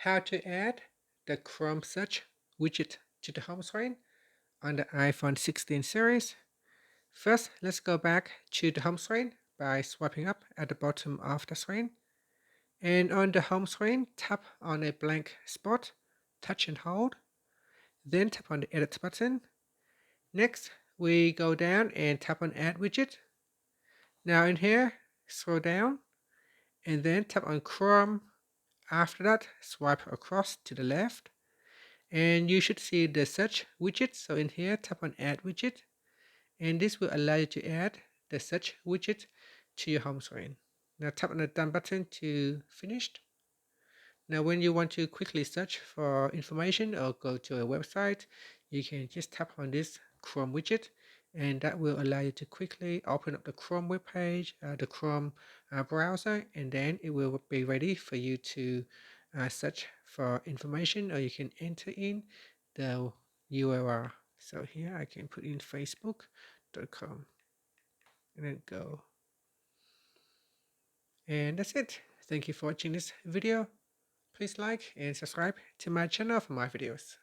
how to add the Chrome search widget to the home screen on the iPhone 16 series. First, let's go back to the home screen by swiping up at the bottom of the screen. And on the home screen, tap on a blank spot, touch and hold. Then tap on the edit button. Next, we go down and tap on add widget. Now in here, scroll down and then tap on Chrome. After that, swipe across to the left and you should see the search widget. So in here, tap on add widget and this will allow you to add the search widget to your home screen. Now tap on the done button to finished. Now when you want to quickly search for information or go to a website, you can just tap on this Chrome widget and that will allow you to quickly open up the Chrome web page, the Chrome browser, and then it will be ready for you to search for information, or you can enter in the URL. So here I can put in facebook.com and then go. And that's it. Thank you for watching this video. Please like and subscribe to my channel for more videos.